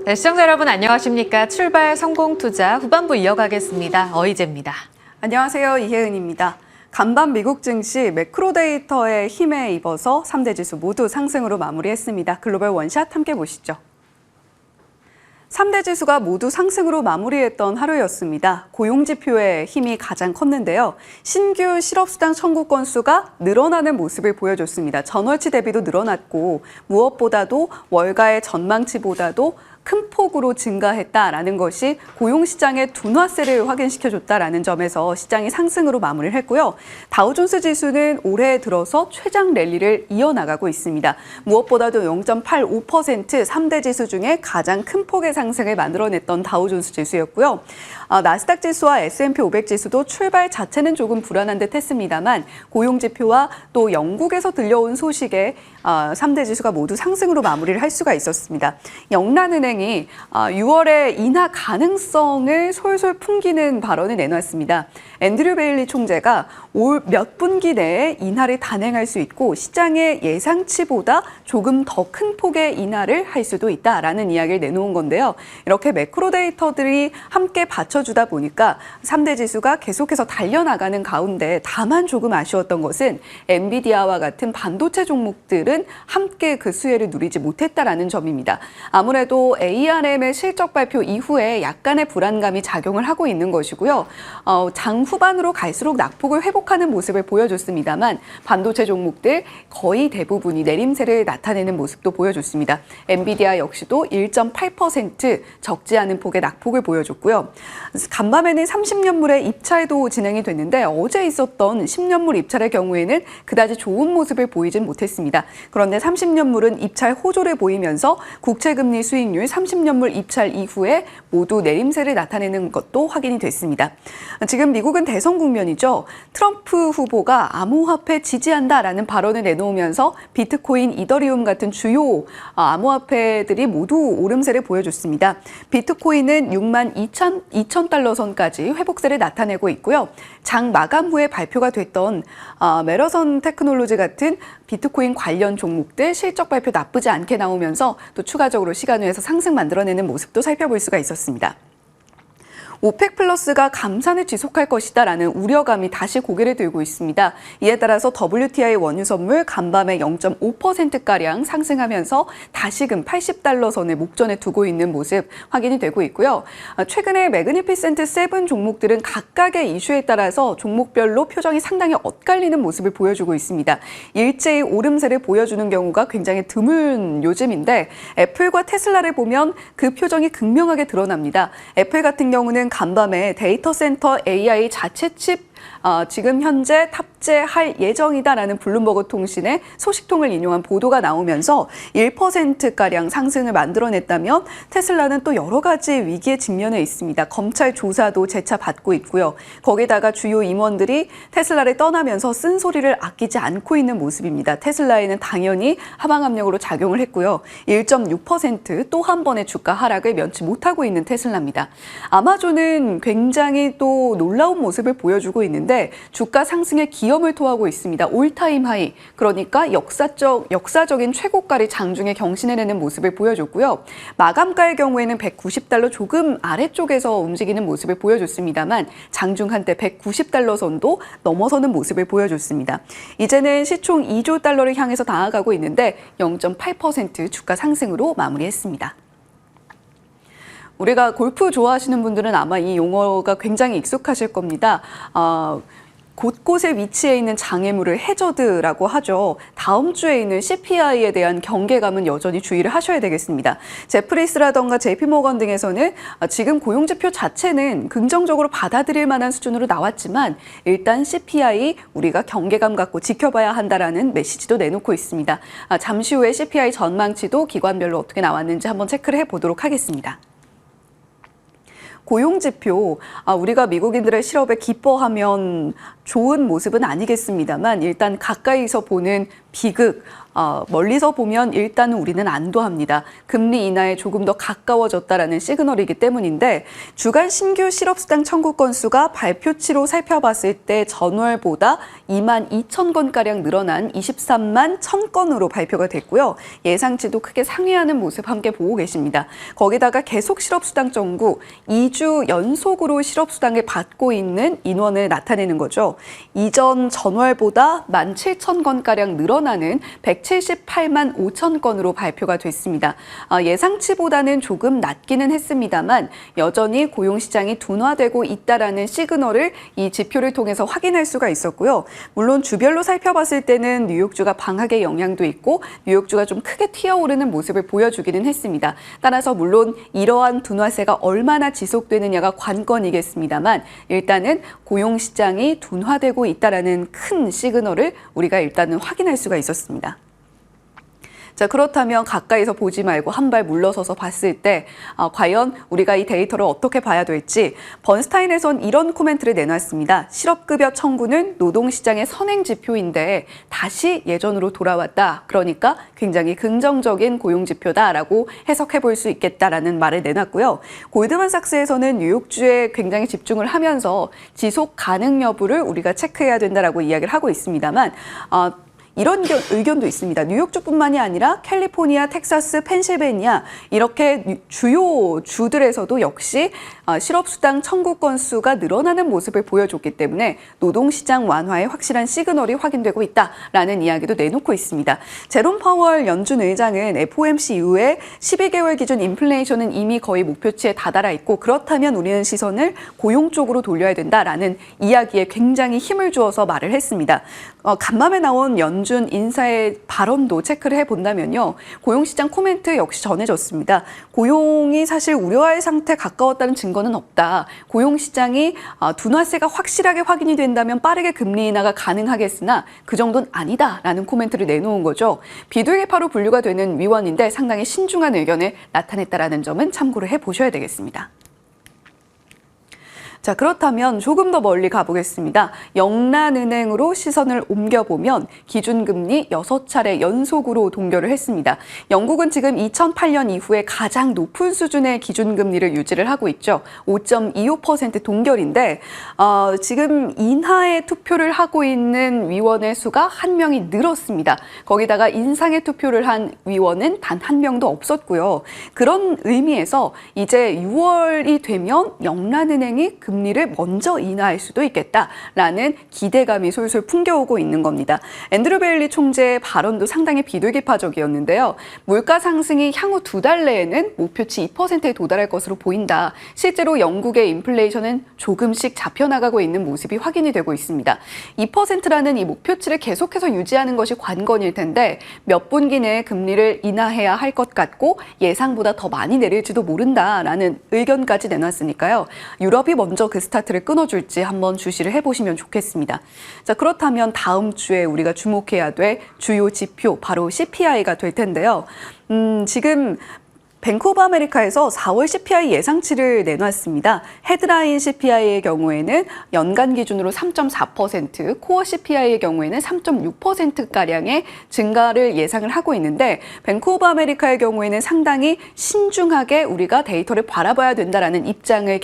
네, 시청자 여러분 안녕하십니까? 출발 성공투자 후반부 이어가겠습니다. 어이제입니다. 안녕하세요. 이혜은입니다. 간밤 미국 증시 매크로 데이터의 힘에 입어서 3대 지수 모두 상승으로 마무리했습니다. 글로벌 원샷 함께 보시죠. 3대 지수가 모두 상승으로 마무리했던 하루였습니다. 고용지표의 힘이 가장 컸는데요. 신규 실업수당 청구 건수가 늘어나는 모습을 보여줬습니다. 전월치 대비도 늘어났고 무엇보다도 월가의 전망치보다도 큰 폭으로 증가했다라는 것이 고용시장의 둔화세를 확인시켜줬다라는 점에서 시장이 상승으로 마무리를 했고요. 다우존스 지수는 올해 들어서 최장 랠리를 이어나가고 있습니다. 무엇보다도 0.85% 3대 지수 중에 가장 큰 폭의 상승을 만들어냈던 다우존스 지수였고요. 나스닥 지수와 S&P 500 지수도 출발 자체는 조금 불안한 듯 했습니다만 고용지표와 또 영국에서 들려온 소식에 3대 지수가 모두 상승으로 마무리를 할 수가 있었습니다. 영란은행이 6월에 인하 가능성을 솔솔 풍기는 발언을 내놨습니다. 앤드류 베일리 총재가 올 몇 분기 내에 인하를 단행할 수 있고 시장의 예상치보다 조금 더 큰 폭의 인하를 할 수도 있다라는 이야기를 내놓은 건데요. 이렇게 매크로 데이터들이 함께 받쳐주다 보니까 3대 지수가 계속해서 달려나가는 가운데 다만 조금 아쉬웠던 것은 엔비디아와 같은 반도체 종목들은 함께 그 수혜를 누리지 못했다라는 점입니다. 아무래도 ARM의 실적 발표 이후에 약간의 불안감이 작용을 하고 있는 것이고요. 장 후반으로 갈수록 낙폭을 회복하는 모습을 보여줬습니다만 반도체 종목들 거의 대부분이 내림세를 나타내는 모습도 보여줬습니다. 엔비디아 역시도 1.8% 적지 않은 폭의 낙폭을 보여줬고요. 간밤에는 30년물의 입찰도 진행이 됐는데 어제 있었던 10년물 입찰의 경우에는 그다지 좋은 모습을 보이진 못했습니다. 그런데 30년물은 입찰 호조를 보이면서 국채금리 수익률 30년물 입찰 이후에 모두 내림세를 나타내는 것도 확인이 됐습니다. 지금 미국은 대선 국면이죠. 트럼프 후보가 암호화폐 지지한다라는 발언을 내놓으면서 비트코인, 이더리움 같은 주요 암호화폐들이 모두 오름세를 보여줬습니다. 비트코인은 62,000달러 선까지 회복세를 나타내고 있고요. 장 마감 후에 발표가 됐던 메러선 테크놀로지 같은 비트코인 관련 종목들 실적 발표 나쁘지 않게 나오면서 또 추가적으로 시간 후에서 상승 만들어내는 모습도 살펴볼 수가 있었습니다. 오펙 플러스가 감산을 지속할 것이다라는 우려감이 다시 고개를 들고 있습니다. 이에 따라서 WTI 원유 선물 간밤에 0.5%가량 상승하면서 다시금 80달러 선을 목전에 두고 있는 모습 확인이 되고 있고요. 최근에 매그니피센트 7 종목들은 각각의 이슈에 따라서 종목별로 표정이 상당히 엇갈리는 모습을 보여주고 있습니다. 일제히 오름세를 보여주는 경우가 굉장히 드문 요즘인데 애플과 테슬라를 보면 그 표정이 극명하게 드러납니다. 애플 같은 경우는 간밤에 데이터 센터 AI 자체 칩 지금 현재 탑재할 예정이다라는 블룸버그 통신의 소식통을 인용한 보도가 나오면서 1%가량 상승을 만들어냈다면 테슬라는 또 여러 가지 위기에 직면해 있습니다. 검찰 조사도 재차 받고 있고요. 거기다가 주요 임원들이 테슬라를 떠나면서 쓴소리를 아끼지 않고 있는 모습입니다. 테슬라에는 당연히 하방 압력으로 작용을 했고요. 1.6% 또 한 번의 주가 하락을 면치 못하고 있는 테슬라입니다. 아마존은 굉장히 또 놀라운 모습을 보여주고 있는데 주가 상승에 기염을 토하고 있습니다. 올타임 하이, 그러니까 역사적인 최고가를 장중에 경신해내는 모습을 보여줬고요. 마감가의 경우에는 190달러 조금 아래쪽에서 움직이는 모습을 보여줬습니다만 장중 한때 190달러 선도 넘어서는 모습을 보여줬습니다. 이제는 시총 2조 달러를 향해서 나아가고 있는데 0.8% 주가 상승으로 마무리했습니다. 우리가 골프 좋아하시는 분들은 아마 이 용어가 굉장히 익숙하실 겁니다. 곳곳에 위치해 있는 장애물을 해저드라고 하죠. 다음 주에 있는 CPI에 대한 경계감은 여전히 주의를 하셔야 되겠습니다. 제프리스라던가 JP모건 등에서는 지금 고용지표 자체는 긍정적으로 받아들일 만한 수준으로 나왔지만 일단 CPI 우리가 경계감 갖고 지켜봐야 한다라는 메시지도 내놓고 있습니다. 잠시 후에 CPI 전망치도 기관별로 어떻게 나왔는지 한번 체크를 해보도록 하겠습니다. 고용지표, 우리가 미국인들의 실업에 기뻐하면 좋은 모습은 아니겠습니다만 일단 가까이서 보는 비극, 멀리서 보면 일단 우리는 안도합니다. 금리 인하에 조금 더 가까워졌다라는 시그널이기 때문인데 주간 신규 실업수당 청구 건수가 발표치로 살펴봤을 때 전월보다 2만 2천 건가량 늘어난 23만 1천 건으로 발표가 됐고요. 예상치도 크게 상회하는 모습 함께 보고 계십니다. 거기다가 계속 실업수당 정구, 2주 연속으로 실업수당을 받고 있는 인원을 나타내는 거죠. 이전 전월보다 1만 7천 건가량 늘어나는 178만 5천 건으로 발표가 됐습니다. 예상치보다는 조금 낮기는 했습니다만 여전히 고용시장이 둔화되고 있다라는 시그널을 이 지표를 통해서 확인할 수가 있었고요. 물론 주별로 살펴봤을 때는 뉴욕주가 방학의 영향도 있고 뉴욕주가 좀 크게 튀어오르는 모습을 보여주기는 했습니다. 따라서 물론 이러한 둔화세가 얼마나 지속되느냐가 관건이겠습니다만 일단은 고용시장이 둔화되고 있다라는 큰 시그널을 우리가 일단은 확인할 수가 있었습니다. 자, 그렇다면 가까이서 보지 말고 한 발 물러서서 봤을 때 과연 우리가 이 데이터를 어떻게 봐야 될지 번스타인에선 이런 코멘트를 내놨습니다. 실업급여 청구는 노동시장의 선행 지표인데 다시 예전으로 돌아왔다. 그러니까 굉장히 긍정적인 고용지표다라고 해석해 볼 수 있겠다라는 말을 내놨고요. 골드만삭스에서는 뉴욕주에 굉장히 집중을 하면서 지속 가능 여부를 우리가 체크해야 된다라고 이야기를 하고 있습니다만 이런 의견도 있습니다. 뉴욕주뿐만이 아니라 캘리포니아, 텍사스, 펜실베니아 이렇게 주요 주들에서도 역시 실업수당 청구 건수가 늘어나는 모습을 보여줬기 때문에 노동시장 완화의 확실한 시그널이 확인되고 있다라는 이야기도 내놓고 있습니다. 제롬 파월 연준 의장은 FOMC 이후에 12개월 기준 인플레이션은 이미 거의 목표치에 다다라 있고 그렇다면 우리는 시선을 고용 쪽으로 돌려야 된다라는 이야기에 굉장히 힘을 주어서 말을 했습니다. 간밤에 나온 연준 인사의 발언도 체크를 해본다면요. 고용시장 코멘트 역시 전해졌습니다. 고용이 사실 우려할 상태에 가까웠다는 증거는 없다. 고용시장이 둔화세가 확실하게 확인이 된다면 빠르게 금리 인하가 가능하겠으나 그 정도는 아니다라는 코멘트를 내놓은 거죠. 비둘기파로 분류가 되는 위원인데 상당히 신중한 의견을 나타냈다라는 점은 참고를 해보셔야 되겠습니다. 자, 그렇다면 조금 더 멀리 가보겠습니다. 영란은행으로 시선을 옮겨보면 기준금리 6차례 연속으로 동결을 했습니다. 영국은 지금 2008년 이후에 가장 높은 수준의 기준금리를 유지를 하고 있죠. 5.25% 동결인데 지금 인하에 투표를 하고 있는 위원의 수가 한 명이 늘었습니다. 거기다가 인상에 투표를 한 위원은 단 한 명도 없었고요. 그런 의미에서 이제 6월이 되면 영란은행이 금리를 먼저 인하할 수도 있겠다라는 기대감이 솔솔 풍겨오고 있는 겁니다. 앤드류 베일리 총재의 발언도 상당히 비둘기파적이었는데요. 물가 상승이 향후 2달 내에는 목표치 2%에 도달할 것으로 보인다. 실제로 영국의 인플레이션은 조금씩 잡혀나가고 있는 모습이 확인이 되고 있습니다. 2%라는 이 목표치를 계속해서 유지하는 것이 관건일 텐데 몇 분기 내에 금리를 인하해야 할 것 같고 예상보다 더 많이 내릴지도 모른다라는 의견까지 내놨으니까요. 유럽이 먼저 그 스타트를 끊어줄지 한번 주시를 해보시면 좋겠습니다. 자, 그렇다면 다음 주에 우리가 주목해야 될 주요 지표 바로 CPI가 될 텐데요. 지금 뱅크 오브 아메리카에서 4월 CPI 예상치를 내놨습니다. 헤드라인 CPI의 경우에는 연간 기준으로 3.4%, 코어 CPI의 경우에는 3.6%가량의 증가를 예상을 하고 있는데 뱅크 오브 아메리카의 경우에는 상당히 신중하게 우리가 데이터를 바라봐야 된다라는 입장을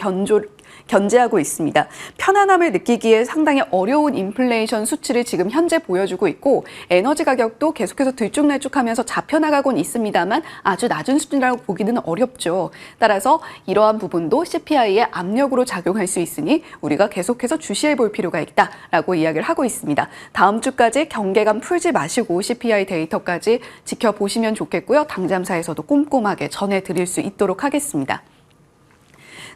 견제하고 있습니다. 편안함을 느끼기에 상당히 어려운 인플레이션 수치를 지금 현재 보여주고 있고 에너지 가격도 계속해서 들쭉날쭉하면서 잡혀나가곤 있습니다만 아주 낮은 수준이라고 보기는 어렵죠. 따라서 이러한 부분도 CPI의 압력으로 작용할 수 있으니 우리가 계속해서 주시해 볼 필요가 있다라고 이야기를 하고 있습니다. 다음 주까지 경계감 풀지 마시고 CPI 데이터까지 지켜보시면 좋겠고요. 당잠사에서도 꼼꼼하게 전해드릴 수 있도록 하겠습니다.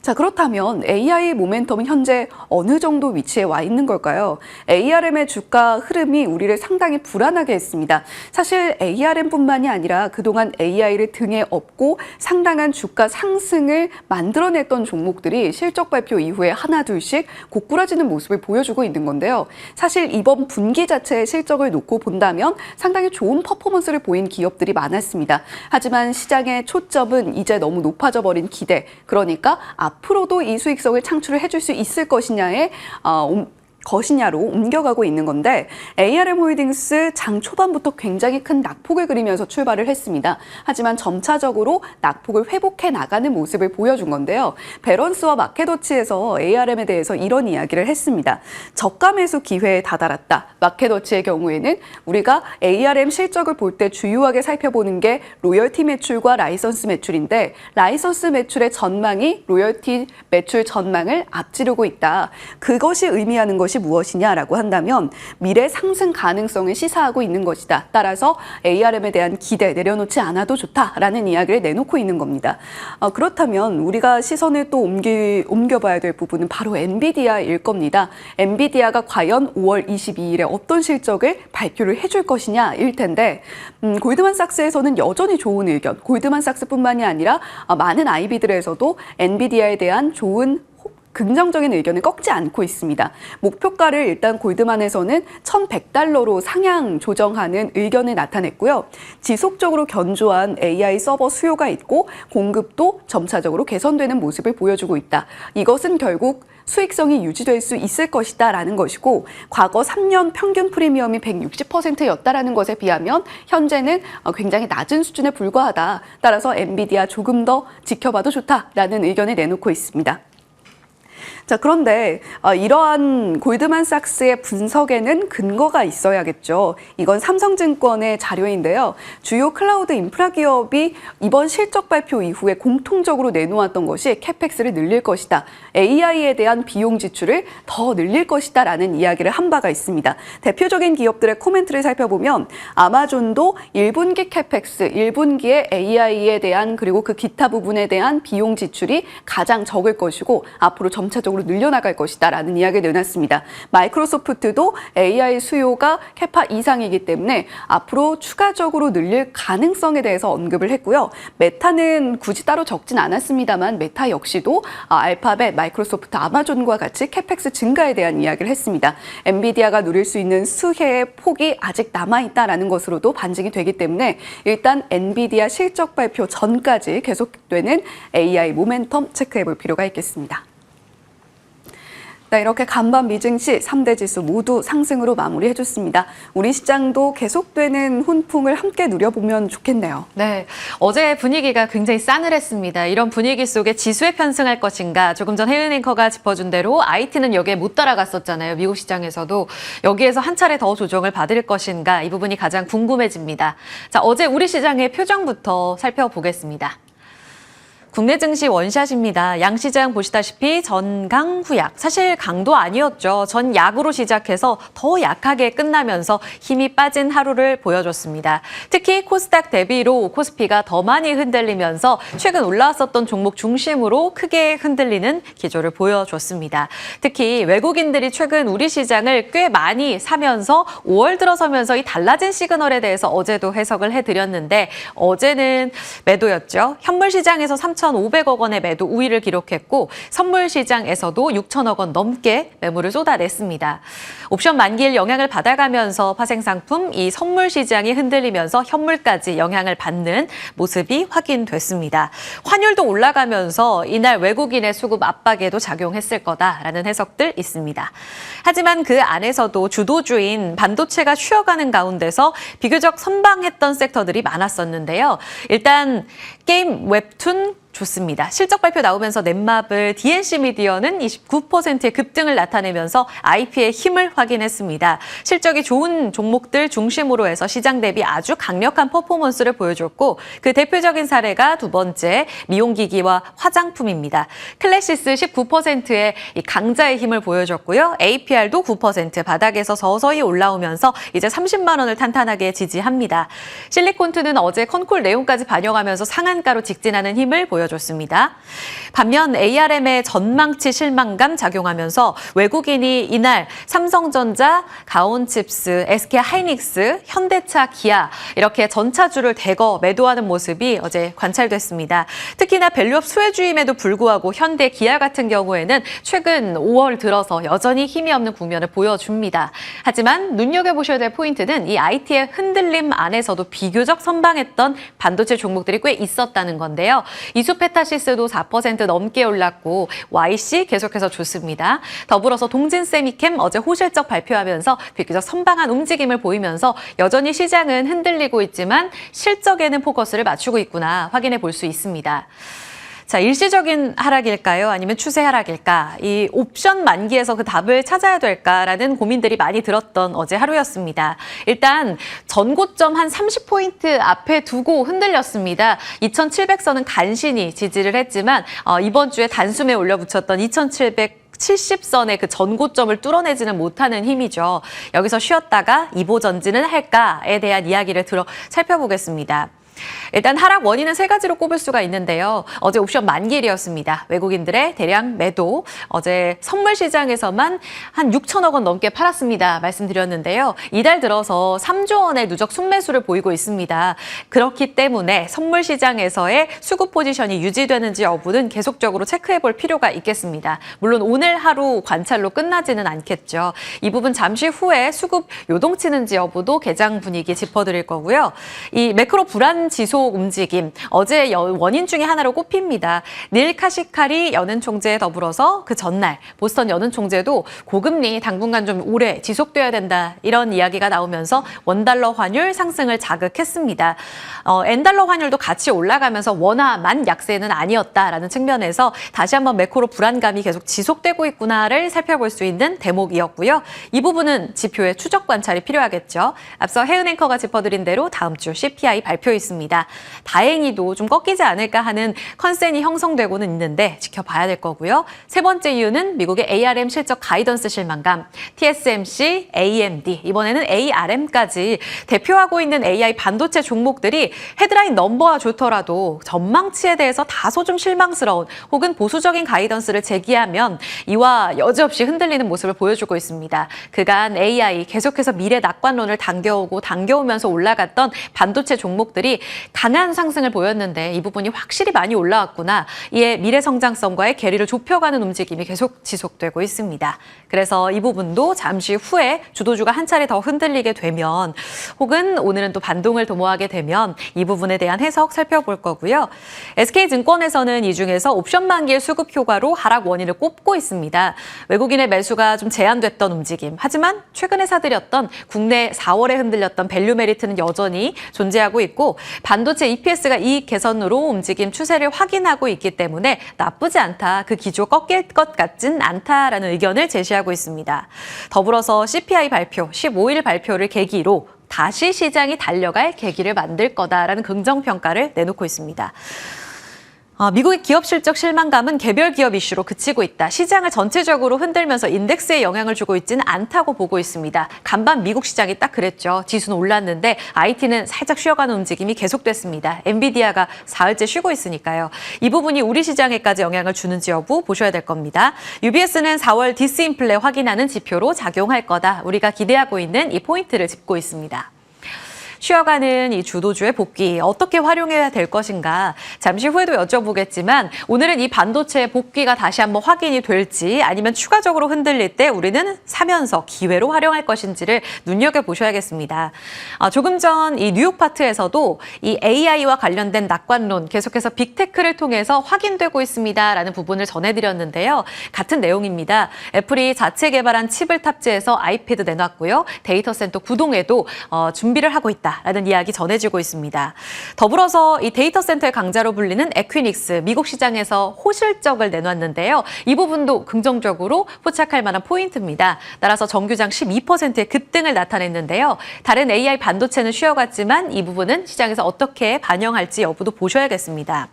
자, 그렇다면 AI 모멘텀은 현재 어느 정도 위치에 와 있는 걸까요? ARM의 주가 흐름이 우리를 상당히 불안하게 했습니다. 사실 ARM뿐만이 아니라 그동안 AI를 등에 업고 상당한 주가 상승을 만들어냈던 종목들이 실적 발표 이후에 하나둘씩 고꾸라지는 모습을 보여주고 있는 건데요. 사실 이번 분기 자체의 실적을 놓고 본다면 상당히 좋은 퍼포먼스를 보인 기업들이 많았습니다. 하지만 시장의 초점은 이제 너무 높아져 버린 기대, 그러니까 앞으로도 이 수익성을 창출을 해줄 수 있을 것이냐에 것이냐로 옮겨가고 있는 건데 ARM 홀딩스 장 초반부터 굉장히 큰 낙폭을 그리면서 출발을 했습니다. 하지만 점차적으로 낙폭을 회복해 나가는 모습을 보여준 건데요. 베런스와 마켓워치에서 ARM에 대해서 이런 이야기를 했습니다. 저가 매수 기회에 다다랐다. 마켓워치의 경우에는 우리가 ARM 실적을 볼 때 주요하게 살펴보는 게 로열티 매출과 라이선스 매출인데 라이선스 매출의 전망이 로열티 매출 전망을 앞지르고 있다. 그것이 의미하는 것이 무엇이냐라고 한다면 미래 상승 가능성을 시사하고 있는 것이다. 따라서 ARM에 대한 기대 내려놓지 않아도 좋다라는 이야기를 내놓고 있는 겁니다. 그렇다면 우리가 시선을 또 옮겨봐야 될 부분은 바로 엔비디아일 겁니다. 엔비디아가 과연 5월 22일에 어떤 실적을 발표를 해줄 것이냐일 텐데 골드만삭스에서는 여전히 좋은 의견, 골드만삭스뿐만이 아니라 많은 IB들에서도 엔비디아에 대한 좋은 긍정적인 의견을 꺾지 않고 있습니다. 목표가를 일단 골드만에서는 1,100달러로 상향 조정하는 의견을 나타냈고요. 지속적으로 견조한 AI 서버 수요가 있고 공급도 점차적으로 개선되는 모습을 보여주고 있다. 이것은 결국 수익성이 유지될 수 있을 것이다라는 것이고 과거 3년 평균 프리미엄이 160%였다라는 것에 비하면 현재는 굉장히 낮은 수준에 불과하다. 따라서 엔비디아 조금 더 지켜봐도 좋다라는 의견을 내놓고 있습니다. 자, 그런데 이러한 골드만삭스의 분석에는 근거가 있어야겠죠. 이건 삼성증권의 자료인데요. 주요 클라우드 인프라 기업이 이번 실적 발표 이후에 공통적으로 내놓았던 것이 캐펙스를 늘릴 것이다. AI에 대한 비용 지출을 더 늘릴 것이다 라는 이야기를 한 바가 있습니다. 대표적인 기업들의 코멘트를 살펴보면 아마존도 1분기 캐펙스, 1분기에 AI에 대한 그리고 그 기타 부분에 대한 비용 지출이 가장 적을 것이고 앞으로 점차적으로 늘려나갈 것이다 라는 이야기를 내놨습니다. 마이크로소프트도 AI 수요가 캐파 이상이기 때문에 앞으로 추가적으로 늘릴 가능성에 대해서 언급을 했고요. 메타는 굳이 따로 적진 않았습니다만 메타 역시도 알파벳, 마이크로소프트, 아마존과 같이 캐펙스 증가에 대한 이야기를 했습니다. 엔비디아가 누릴 수 있는 수혜의 폭이 아직 남아있다라는 것으로도 반증이 되기 때문에 일단 엔비디아 실적 발표 전까지 계속되는 AI 모멘텀 체크해볼 필요가 있겠습니다. 네, 이렇게 간밤 미증시 3대 지수 모두 상승으로 마무리해줬습니다. 우리 시장도 계속되는 훈풍을 함께 누려보면 좋겠네요. 네, 어제 분위기가 굉장히 싸늘했습니다. 이런 분위기 속에 지수에 편승할 것인가 조금 전 혜은 앵커가 짚어준 대로 IT는 여기에 못 따라갔었잖아요. 미국 시장에서도 여기에서 한 차례 더 조정을 받을 것인가 이 부분이 가장 궁금해집니다. 자, 어제 우리 시장의 표정부터 살펴보겠습니다. 국내 증시 원샷입니다. 양시장 보시다시피 전강후약. 사실 강도 아니었죠. 전약으로 시작해서 더 약하게 끝나면서 힘이 빠진 하루를 보여줬습니다. 특히 코스닥 대비로 코스피가 더 많이 흔들리면서 최근 올라왔었던 종목 중심으로 크게 흔들리는 기조를 보여줬습니다. 특히 외국인들이 최근 우리 시장을 꽤 많이 사면서 5월 들어서면서 이 달라진 시그널에 대해서 어제도 해석을 해드렸는데 어제는 매도였죠. 현물 시장에서 3,500억 원의 매도 우위를 기록했고 선물 시장에서도 6천억 원 넘게 매물을 쏟아냈습니다. 옵션 만기일 영향을 받아가면서 파생상품 이 선물 시장이 흔들리면서 현물까지 영향을 받는 모습이 확인됐습니다. 환율도 올라가면서 이날 외국인의 수급 압박에도 작용했을 거다라는 해석들 있습니다. 하지만 그 안에서도 주도주인 반도체가 쉬어가는 가운데서 비교적 선방했던 섹터들이 많았었는데요. 일단 게임 웹툰 좋습니다. 실적 발표 나오면서 넷마블, DNC 미디어는 29%의 급등을 나타내면서 IP의 힘을 확인했습니다. 실적이 좋은 종목들 중심으로 해서 시장 대비 아주 강력한 퍼포먼스를 보여줬고 그 대표적인 사례가 두 번째 미용기기와 화장품입니다. 클래시스 19%의 강자의 힘을 보여줬고요. APR도 9% 바닥에서 서서히 올라오면서 이제 30만 원을 탄탄하게 지지합니다. 실리콘투는 어제 컨콜 내용까지 반영하면서 상한가로 직진하는 힘을 보여줬습니다. 반면 ARM의 전망치 실망감 작용하면서 외국인이 이날 삼성전자, 가온칩스, SK하이닉스, 현대차, 기아 이렇게 전차주를 대거 매도하는 모습이 어제 관찰됐습니다. 특히나 밸류업 수혜주임에도 불구하고 현대, 기아 같은 경우에는 최근 5월 들어서 여전히 힘이 없는 국면을 보여줍니다. 하지만 눈여겨보셔야 될 포인트는 이 IT의 흔들림 안에서도 비교적 선방했던 반도체 종목들이 꽤 있었다는 건데요. 이수 우주페타시스도 4% 넘게 올랐고 YC 계속해서 좋습니다. 더불어서 동진세미캠 어제 호실적 발표하면서 비교적 선방한 움직임을 보이면서 여전히 시장은 흔들리고 있지만 실적에는 포커스를 맞추고 있구나 확인해 볼 수 있습니다. 자, 일시적인 하락일까요? 아니면 추세 하락일까? 이 옵션 만기에서 그 답을 찾아야 될까라는 고민들이 많이 들었던 어제 하루였습니다. 일단 전고점 한 30포인트 앞에 두고 흔들렸습니다. 2700선은 간신히 지지를 했지만 이번 주에 단숨에 올려붙였던 2770선의 그 전고점을 뚫어내지는 못하는 힘이죠. 여기서 쉬었다가 2보 전진을 할까에 대한 이야기를 살펴보겠습니다. 일단 하락 원인은 세 가지로 꼽을 수가 있는데요. 어제 옵션 만기일이었습니다. 외국인들의 대량 매도, 어제 선물 시장에서만 한 6천억 원 넘게 팔았습니다. 말씀드렸는데요. 이달 들어서 3조 원의 누적 순매수를 보이고 있습니다. 그렇기 때문에 선물 시장에서의 수급 포지션이 유지되는지 여부는 계속적으로 체크해 볼 필요가 있겠습니다. 물론 오늘 하루 관찰로 끝나지는 않겠죠. 이 부분 잠시 후에 수급 요동치는지 여부도 개장 분위기 짚어드릴 거고요. 이 매크로 불안 지속 움직임, 어제 원인 중에 하나로 꼽힙니다. 닐 카시카리 연은 총재에 더불어서 그 전날 보스턴 연은 총재도 고금리 당분간 좀 오래 지속돼야 된다 이런 이야기가 나오면서 원달러 환율 상승을 자극했습니다. 엔달러 환율도 같이 올라가면서 원화만 약세는 아니었다라는 측면에서 다시 한번 매크로 불안감이 계속 지속되고 있구나를 살펴볼 수 있는 대목이었고요. 이 부분은 지표의 추적 관찰이 필요하겠죠. 앞서 혜은 앵커가 짚어드린 대로 다음 주 CPI 발표 있습니다. 다행히도 좀 꺾이지 않을까 하는 컨센이 형성되고는 있는데 지켜봐야 될 거고요. 세 번째 이유는 미국의 ARM 실적 가이던스 실망감, TSMC, AMD, 이번에는 ARM까지 대표하고 있는 AI 반도체 종목들이 헤드라인 넘버가 좋더라도 전망치에 대해서 다소 좀 실망스러운 혹은 보수적인 가이던스를 제기하면 이와 여지없이 흔들리는 모습을 보여주고 있습니다. 그간 AI 계속해서 미래 낙관론을 당겨오면서 올라갔던 반도체 종목들이 강한 상승을 보였는데 이 부분이 확실히 많이 올라왔구나. 이에 미래 성장성과의 괴리를 좁혀가는 움직임이 계속 지속되고 있습니다. 그래서 이 부분도 잠시 후에 주도주가 한 차례 더 흔들리게 되면 혹은 오늘은 또 반동을 도모하게 되면 이 부분에 대한 해석 살펴볼 거고요. SK증권에서는 이 중에서 옵션 만기일 수급 효과로 하락 원인을 꼽고 있습니다. 외국인의 매수가 좀 제한됐던 움직임. 하지만 최근에 사들였던 국내 4월에 흔들렸던 밸류 메리트는 여전히 존재하고 있고 반도체 EPS가 이익 개선으로 움직임 추세를 확인하고 있기 때문에 나쁘지 않다. 그 기조 꺾일 것 같진 않다라는 의견을 제시하고 있습니다. 더불어서 CPI 발표, 15일 발표를 계기로 다시 시장이 달려갈 계기를 만들 거다라는 긍정평가를 내놓고 있습니다. 미국의 기업 실적 실망감은 개별 기업 이슈로 그치고 있다. 시장을 전체적으로 흔들면서 인덱스에 영향을 주고 있지는 않다고 보고 있습니다. 간밤 미국 시장이 딱 그랬죠. 지수는 올랐는데 IT는 살짝 쉬어가는 움직임이 계속됐습니다. 엔비디아가 사흘째 쉬고 있으니까요. 이 부분이 우리 시장에까지 영향을 주는지 여부 보셔야 될 겁니다. UBS는 4월 디스인플레 확인하는 지표로 작용할 거다. 우리가 기대하고 있는 이 포인트를 짚고 있습니다. 쉬어가는 이 주도주의 복귀 어떻게 활용해야 될 것인가 잠시 후에도 여쭤보겠지만 오늘은 이 반도체 복귀가 다시 한번 확인이 될지 아니면 추가적으로 흔들릴 때 우리는 사면서 기회로 활용할 것인지를 눈여겨보셔야겠습니다. 조금 전 이 뉴욕 파트에서도 이 AI와 관련된 낙관론 계속해서 빅테크를 통해서 확인되고 있습니다라는 부분을 전해드렸는데요. 같은 내용입니다. 애플이 자체 개발한 칩을 탑재해서 아이패드 내놨고요. 데이터 센터 구동에도 준비를 하고 있다. 라는 이야기 전해지고 있습니다. 더불어서 이 데이터 센터의 강자로 불리는 에퀴닉스, 미국 시장에서 호실적을 내놨는데요. 이 부분도 긍정적으로 포착할 만한 포인트입니다. 따라서 정규장 12%의 급등을 나타냈는데요. 다른 AI 반도체는 쉬어갔지만 이 부분은 시장에서 어떻게 반영할지 여부도 보셔야겠습니다.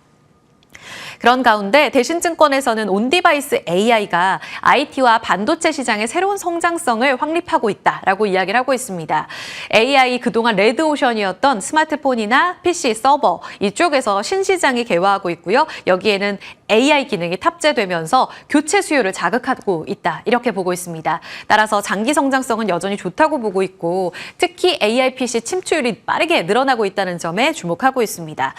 그런 가운데 대신증권에서는 온디바이스 AI가 IT와 반도체 시장의 새로운 성장성을 확립하고 있다라고 이야기를 하고 있습니다. AI 그동안 레드오션이었던 스마트폰이나 PC, 서버 이쪽에서 신시장이 개화하고 있고요. 여기에는 AI 기능이 탑재되면서 교체 수요를 자극하고 있다. 이렇게 보고 있습니다. 따라서 장기 성장성은 여전히 좋다고 보고 있고 특히 AI PC 침투율이 빠르게 늘어나고 있다는 점에 주목하고 있습니다.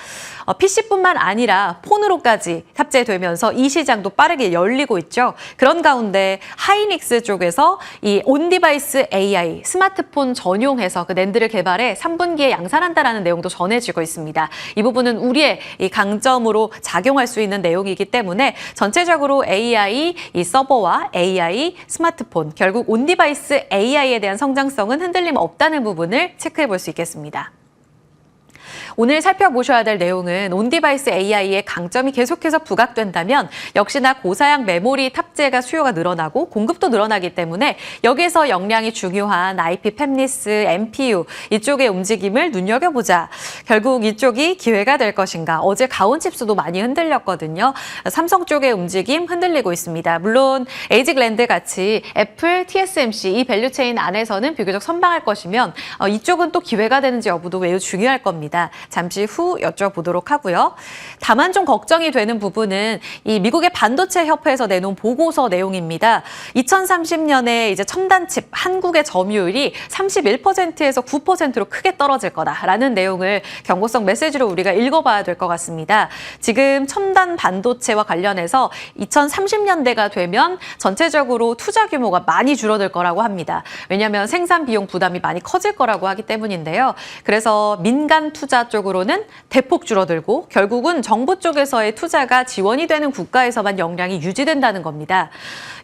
PC뿐만 아니라 폰 손으로까지 탑재되면서 이 시장도 빠르게 열리고 있죠. 그런 가운데 하이닉스 쪽에서 이 온디바이스 AI 스마트폰 전용해서 그 낸드를 개발해 3분기에 양산한다라는 내용도 전해지고 있습니다. 이 부분은 우리의 이 강점으로 작용할 수 있는 내용이기 때문에 전체적으로 AI 이 서버와 AI 스마트폰 결국 온디바이스 AI에 대한 성장성은 흔들림 없다는 부분을 체크해 볼 수 있겠습니다. 오늘 살펴보셔야 될 내용은 온디바이스 AI의 강점이 계속해서 부각된다면 역시나 고사양 메모리 탑재가 수요가 늘어나고 공급도 늘어나기 때문에 여기에서 역량이 중요한 IP 팹리스, MPU 이쪽의 움직임을 눈여겨보자. 결국 이쪽이 기회가 될 것인가. 어제 가온칩스도 많이 흔들렸거든요. 삼성 쪽의 움직임 흔들리고 있습니다. 물론 에이직랜드 같이 애플, TSMC 이 밸류체인 안에서는 비교적 선방할 것이면 이쪽은 또 기회가 되는지 여부도 매우 중요할 겁니다. 잠시 후 여쭤보도록 하고요. 다만 좀 걱정이 되는 부분은 이 미국의 반도체 협회에서 내놓은 보고서 내용입니다. 2030년에 이제 첨단칩 한국의 점유율이 31%에서 9%로 크게 떨어질 거다라는 내용을 경고성 메시지로 우리가 읽어봐야 될 것 같습니다. 지금 첨단 반도체와 관련해서 2030년대가 되면 전체적으로 투자 규모가 많이 줄어들 거라고 합니다. 왜냐하면 생산 비용 부담이 많이 커질 거라고 하기 때문인데요. 그래서 민간 투자 쪽으로는 대폭 줄어들고 결국은 정부 쪽에서의 투자가 지원이 되는 국가에서만 역량이 유지된다는 겁니다.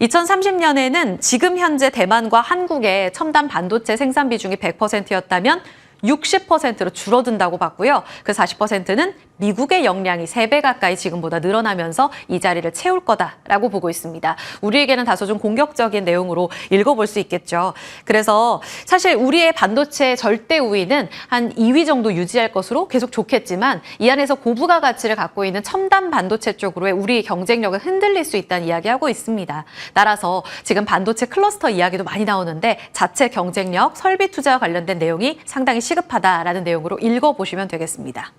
2030년에는 지금 현재 대만과 한국의 첨단 반도체 생산 비중이 100%였다면 60%로 줄어든다고 봤고요. 그 40%는 미국의 역량이 3배 가까이 지금보다 늘어나면서 이 자리를 채울 거다라고 보고 있습니다. 우리에게는 다소 좀 공격적인 내용으로 읽어볼 수 있겠죠. 그래서 사실 우리의 반도체 절대 우위는 한 2위 정도 유지할 것으로 계속 좋겠지만 이 안에서 고부가 가치를 갖고 있는 첨단 반도체 쪽으로의 우리 경쟁력을 흔들릴 수 있다는 이야기하고 있습니다. 따라서 지금 반도체 클러스터 이야기도 많이 나오는데 자체 경쟁력, 설비 투자와 관련된 내용이 상당히 시급하다라는 내용으로 읽어보시면 되겠습니다.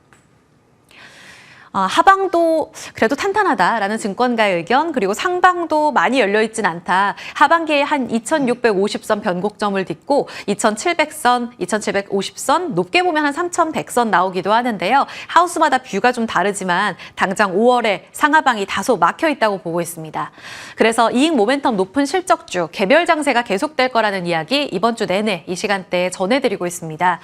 하방도 그래도 탄탄하다라는 증권가의 의견, 그리고 상방도 많이 열려있진 않다. 하반기에 한 2650선 변곡점을 딛고 2700선, 2750선, 높게 보면 한 3100선 나오기도 하는데요. 하우스마다 뷰가 좀 다르지만 당장 5월에 상하방이 다소 막혀있다고 보고 있습니다. 그래서 이익 모멘텀 높은 실적주, 개별 장세가 계속될 거라는 이야기 이번 주 내내 이 시간대에 전해드리고 있습니다.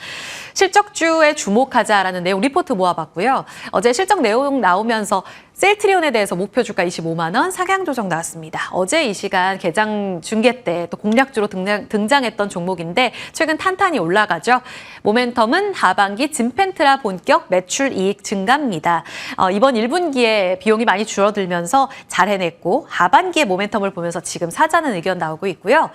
실적주에 주목하자라는 내용 리포트 모아봤고요. 어제 실적 내용 나오면서 셀트리온에 대해서 목표 주가 25만 원 상향 조정 나왔습니다. 어제 이 시간 개장 중계 때 또 공략주로 등장했던 종목인데 최근 탄탄히 올라가죠. 모멘텀은 하반기 진펜트라 본격 매출 이익 증가입니다. 이번 1분기에 비용이 많이 줄어들면서 잘 해냈고 하반기에 모멘텀을 보면서 지금 사자는 의견 나오고 있고요.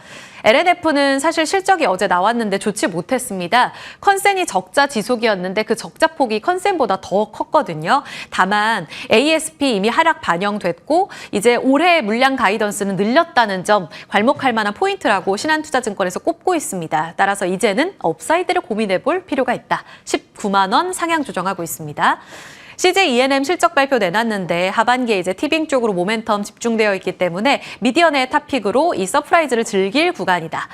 LNF는 사실 실적이 어제 나왔는데 좋지 못했습니다. 컨센이 적자 지속이었는데 그 적자 폭이 컨센보다 더 컸거든요. 다만 ASP 이미 하락 반영됐고 이제 올해 물량 가이던스는 늘렸다는 점 괄목할 만한 포인트라고 신한투자증권에서 꼽고 있습니다. 따라서 이제는 업사이드를 고민해 볼 필요가 있다. 19만 원 상향 조정하고 있습니다. CJ E&M 실적 발표 내놨는데 하반기에 이제 티빙 쪽으로 모멘텀 집중되어 있기 때문에 미디어의 탑픽으로 이 서프라이즈를 즐길 구간이다.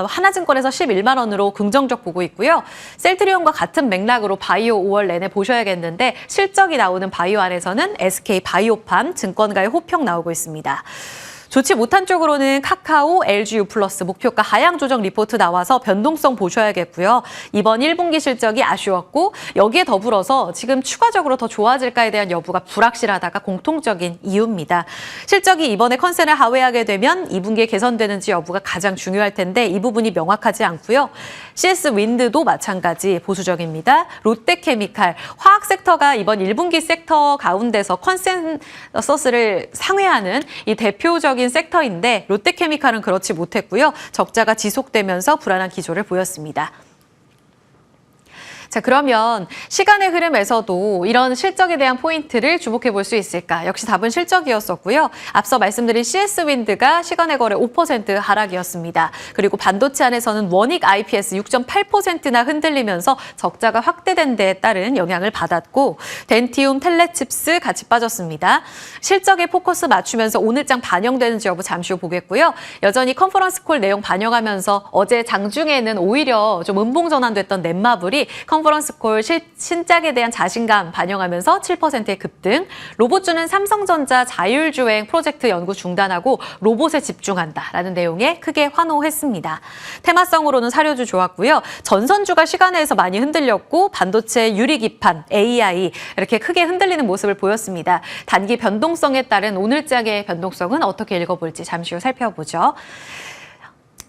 하나증권에서 11만 원으로 긍정적 보고 있고요. 셀트리온과 같은 맥락으로 바이오 5월 내내 보셔야겠는데 실적이 나오는 바이오 안에서는 SK 바이오팜 증권가의 호평 나오고 있습니다. 좋지 못한 쪽으로는 카카오, LGU 플러스 목표가 하향 조정 리포트 나와서 변동성 보셔야겠고요. 이번 1분기 실적이 아쉬웠고 여기에 더불어서 지금 추가적으로 더 좋아질까에 대한 여부가 불확실하다가 공통적인 이유입니다. 실적이 이번에 컨센을 하회하게 되면 2분기에 개선되는지 여부가 가장 중요할 텐데 이 부분이 명확하지 않고요. CS 윈드도 마찬가지 보수적입니다. 롯데케미칼, 화학 섹터가 이번 1분기 섹터 가운데서 컨센서스를 상회하는 이 대표적인 섹터인데 롯데케미칼은 그렇지 못했고요. 적자가 지속되면서 불안한 기조를 보였습니다. 자, 그러면 시간의 흐름에서도 이런 실적에 대한 포인트를 주목해 볼 수 있을까? 역시 답은 실적이었었고요. 앞서 말씀드린 CS윈드가 시간의 거래 5% 하락이었습니다. 그리고 반도체 안에서는 원익 IPS 6.8%나 흔들리면서 적자가 확대된 데에 따른 영향을 받았고 덴티움, 텔레칩스 같이 빠졌습니다. 실적에 포커스 맞추면서 오늘장 반영되는지 여부 잠시 후 보겠고요. 여전히 컨퍼런스 콜 내용 반영하면서 어제 장중에는 오히려 좀 음봉 전환됐던 넷마블이 컨퍼런스 콜 신작에 대한 자신감 반영하면서 7%의 급등. 로봇주는 삼성전자 자율주행 프로젝트 연구 중단하고 로봇에 집중한다라는 내용에 크게 환호했습니다. 테마성으로는 사료주 좋았고요. 전선주가 시간에서 많이 흔들렸고 반도체 유리기판, AI 이렇게 크게 흔들리는 모습을 보였습니다. 단기 변동성에 따른 오늘장의 변동성은 어떻게 읽어볼지 잠시 후 살펴보죠.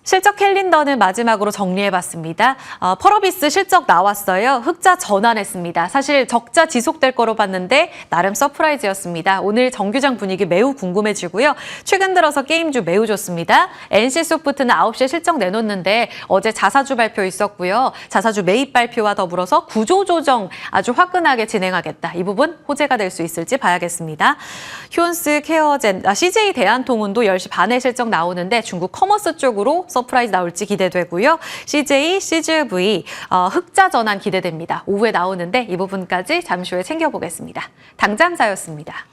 실적 캘린더는 마지막으로 정리해봤습니다. 펄어비스 실적 나왔어요. 흑자 전환했습니다. 사실 적자 지속될 거로 봤는데 나름 서프라이즈였습니다. 오늘 정규장 분위기 매우 궁금해지고요. 최근 들어서 게임주 매우 좋습니다. NC소프트는 9시에 실적 내놓는데 어제 자사주 발표 있었고요. 자사주 매입 발표와 더불어서 구조조정 아주 화끈하게 진행하겠다. 이 부분 호재가 될 수 있을지 봐야겠습니다. 휴온스 케어젠, CJ 대한통운도 10시 반에 실적 나오는데 중국 커머스 쪽으로 서프라이즈 나올지 기대되고요. CJ, CGV 흑자 전환 기대됩니다. 오후에 나오는데 이 부분까지 잠시 후에 챙겨보겠습니다. 당장사였습니다.